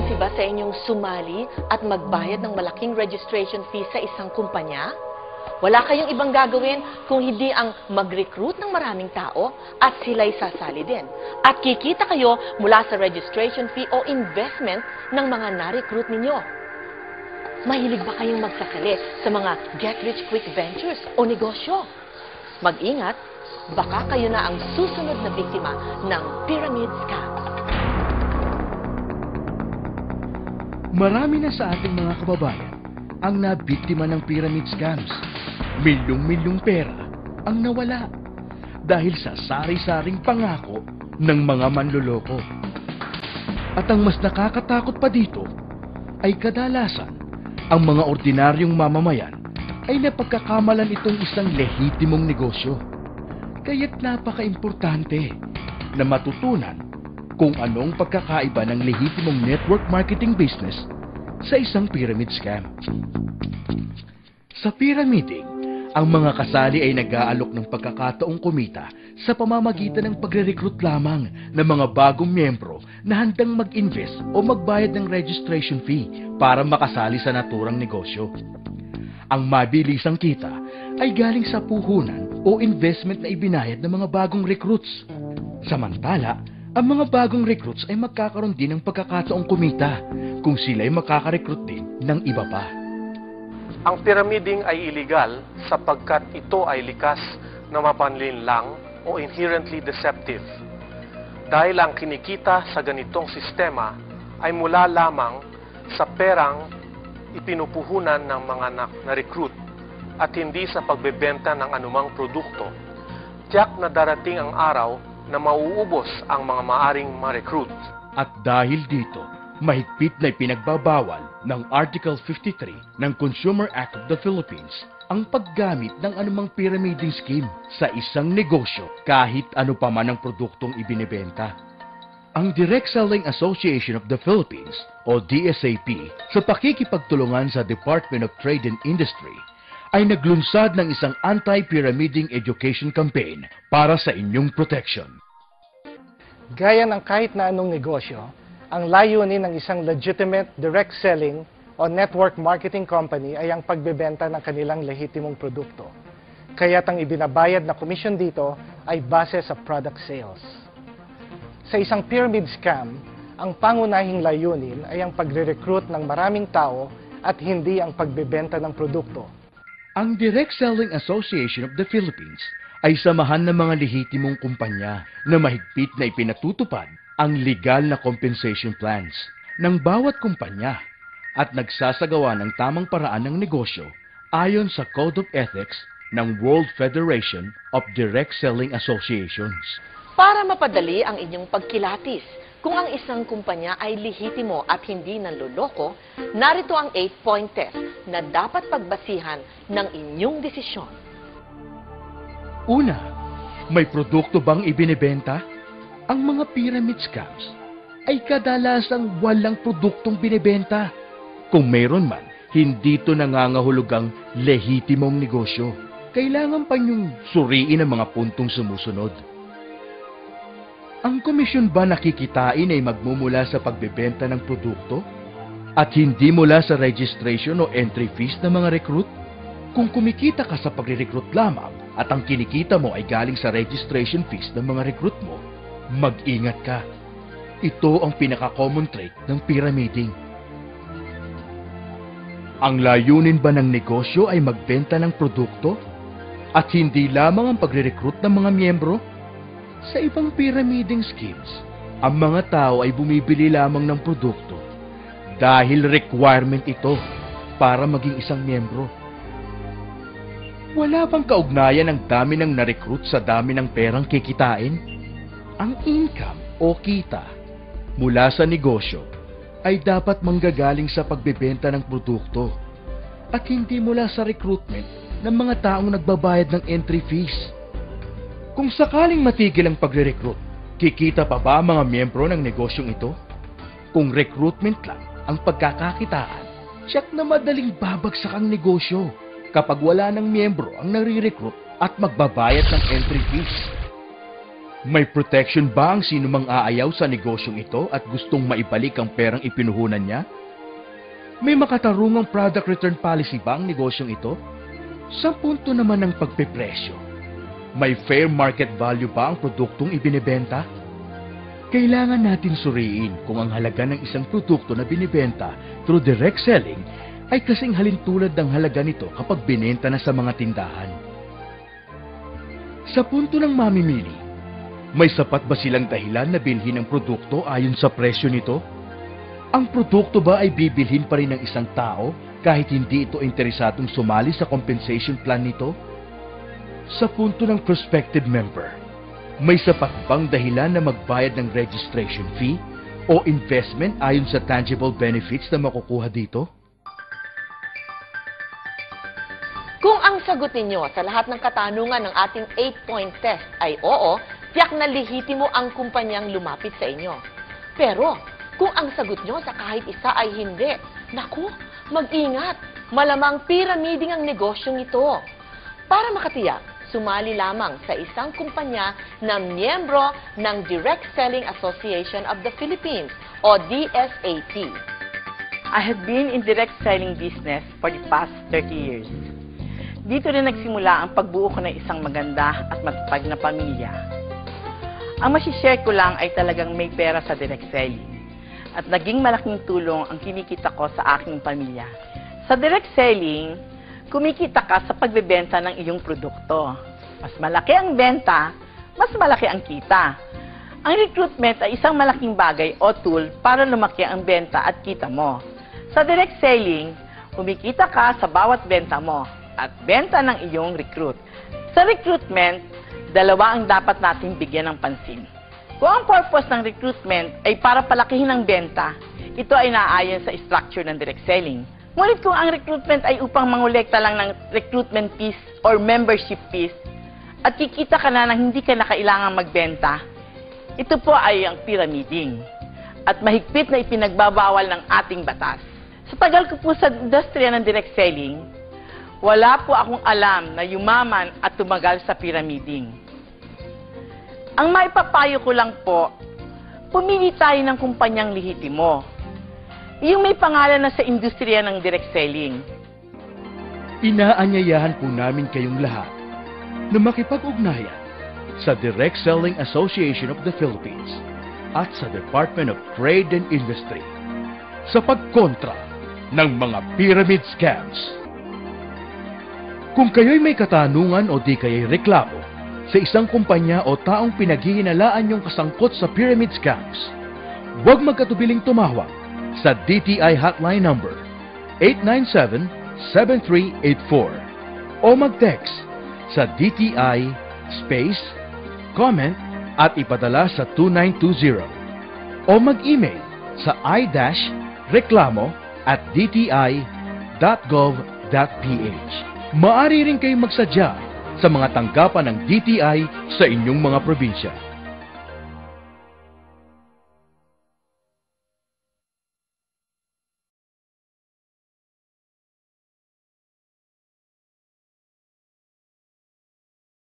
Easy ba sa inyong sumali at magbayad ng malaking registration fee sa isang kumpanya? Wala kayong ibang gagawin kung hindi ang mag-recruit ng maraming tao at sila'y sasali din. At kikita kayo mula sa registration fee o investment ng mga na-recruit ninyo. Mahilig ba kayong magsasali sa mga get-rich-quick ventures o negosyo? Mag-ingat, baka kayo na ang susunod na biktima ng pyramid scam. Marami na sa ating mga kababayan ang nabiktima ng pyramid scams. Milyong-milyong pera ang nawala dahil sa sari-saring pangako ng mga manloloko. At ang mas nakakatakot pa dito ay kadalasan ang mga ordinaryong mamamayan ay napagkakamalan itong isang lehitimong negosyo. Kaya't napaka-importante na matutunan kung anong pagkakaiba ng lehitimong network marketing business sa isang pyramid scam. Sa pyramiding, ang mga kasali ay nag-aalok ng pagkakataong kumita sa pamamagitan ng pagre-recruit lamang ng mga bagong miyembro na handang mag-invest o magbayad ng registration fee para makasali sa naturang negosyo. Ang mabilisang kita ay galing sa puhunan o investment na ibinayad ng mga bagong recruits. Samantala, ang mga bagong recruits ay magkakaroon din ng pagkakataong kumita kung sila ay makaka-recruit din ng iba pa. Ang pyramiding ay illegal sapagkat ito ay likas na mapanlinlang o inherently deceptive. Dahil ang kinikita sa ganitong sistema ay mula lamang sa perang ipinupuhunan ng mga na-recruit at hindi sa pagbebenta ng anumang produkto. Tiyak na darating ang araw na mauubos ang mga maaring ma-recruit. At dahil dito, mahigpit na ipinagbabawal ng Article 53 ng Consumer Act of the Philippines ang paggamit ng anumang pyramiding scheme sa isang negosyo kahit ano pa man ang produktong ibinebenta. Ang Direct Selling Association of the Philippines o DSAP sa pakikipagtulungan sa Department of Trade and Industry ay naglunsad ng isang anti-pyramiding education campaign para sa inyong protection. Gaya ng kahit na anong negosyo, ang layunin ng isang legitimate direct selling o network marketing company ay ang pagbebenta ng kanilang lehitimong produkto. Kaya't ang ibinabayad na komisyon dito ay base sa product sales. Sa isang pyramid scam, ang pangunahing layunin ay ang pagre-recruit ng maraming tao at hindi ang pagbebenta ng produkto. Ang Direct Selling Association of the Philippines ay samahan ng mga lehitimong kumpanya na mahigpit na ipinatutupad ang legal na compensation plans ng bawat kumpanya at nagsasagawa ng tamang paraan ng negosyo ayon sa Code of Ethics ng World Federation of Direct Selling Associations. Para mapadali ang inyong pagkilatis, kung ang isang kumpanya ay lehitimo at hindi nanloloko, narito ang 8-point test na dapat pagbasihan ng inyong desisyon. Una, may produkto bang ibinebenta? Ang mga pyramid scams ay kadalasang walang produktong binebenta. Kung mayroon man, hindi ito nangangahulugang lehitimong negosyo. Kailangan pa niyong suriin ang mga puntong sumusunod. Ang komisyon ba nakikitain ay magmumula sa pagbebenta ng produkto? At hindi mula sa registration o entry fees ng mga recruit? Kung kumikita ka sa pagre-recruit lamang at ang kinikita mo ay galing sa registration fees ng mga recruit mo, mag-ingat ka. Ito ang pinaka-common trait ng pyramiding. Ang layunin ba ng negosyo ay magbenta ng produkto? At hindi lamang ang pagre-recruit ng mga miyembro? Sa ibang pyramiding schemes, ang mga tao ay bumibili lamang ng produkto dahil requirement ito para maging isang miyembro. Wala bang kaugnayan ang dami ng na-recruit sa dami ng perang kikitain? Ang income o kita mula sa negosyo ay dapat manggagaling sa pagbebenta ng produkto at hindi mula sa recruitment ng mga taong nagbabayad ng entry fees. Kung sakaling matigil ang pagre-recruit, kikita pa ba ang mga miyembro ng negosyong ito? Kung recruitment lang ang pagkakakitaan, tiyak na madaling babagsak ang negosyo kapag wala ng miyembro ang nare-recruit at magbabayad ng entry fees. May protection ba ang sino mang aayaw sa negosyong ito at gustong maibalik ang perang ipinuhunan niya? May makatarungang product return policy ba ang negosyong ito? Sa punto naman ng pagpepresyo, may fair market value ba ang produktong ibinebenta? Kailangan natin suriin kung ang halaga ng isang produkto na binibenta through direct selling ay kasing halintulad ng halaga nito kapag binenta na sa mga tindahan. Sa punto ng mamimili, may sapat ba silang dahilan na bilhin ang produkto ayon sa presyo nito? Ang produkto ba ay bibilhin pa rin ng isang tao kahit hindi ito interesadong sumali sa compensation plan nito? Sa punto ng prospective member, may sapat bang dahilan na magbayad ng registration fee o investment ayon sa tangible benefits na makukuha dito? Kung ang sagot ninyo sa lahat ng katanungan ng ating 8-point test ay oo, tiyak na lehitimo ang kumpanyang lumapit sa inyo. Pero, kung ang sagot nyo sa kahit isa ay hindi, naku, mag-ingat, malamang pyramiding ang negosyong ito. Para makatiyak, sumali lamang sa isang kumpanya na miyembro ng Direct Selling Association of the Philippines o DSAP. I have been in direct selling business for the past 30 years. Dito rin nagsimula ang pagbuo ko ng isang maganda at matatag na pamilya. Ang masishare ko lang ay talagang may pera sa direct selling. At naging malaking tulong ang kinikita ko sa aking pamilya. Sa direct selling, kumikita ka sa pagbebenta ng iyong produkto. Mas malaki ang benta, mas malaki ang kita. Ang recruitment ay isang malaking bagay o tool para lumaki ang benta at kita mo. Sa direct selling, kumikita ka sa bawat benta mo at benta ng iyong recruit. Sa recruitment, dalawa ang dapat nating bigyan ng pansin. Kung ang purpose ng recruitment ay para palakihin ang benta, ito ay naaayon sa structure ng direct selling. Ngunit kung ang recruitment ay upang mangolekta lang ng recruitment fees or membership fees, at kikita ka na nang hindi ka na kailangang magbenta, ito po ay ang pyramiding at mahigpit na ipinagbabawal ng ating batas. Sa tagal ko po sa industriya ng direct selling, wala po akong alam na yumaman at tumagal sa pyramiding. Ang maipapayo ko lang po, pumili tayo ng kumpanyang lehitimo. Yung may pangalan na sa industriya ng direct selling. Inaanyayahan po namin kayong lahat na makipag-ugnayan sa Direct Selling Association of the Philippines at sa Department of Trade and Industry sa pagkontra ng mga pyramid scams. Kung kayo'y may katanungan o di kayo'y reklamo sa isang kumpanya o taong pinaghihinalaan niyong kasangkot sa pyramid scams, huwag magkatubiling tumawag sa DTI hotline number 897-7384 o mag-text sa DTI space comment at ipadala sa 2920 o mag-email sa i-reklamo@dti.gov.ph. Maaari rin kayong magsadya sa mga tanggapan ng DTI sa inyong mga probinsya.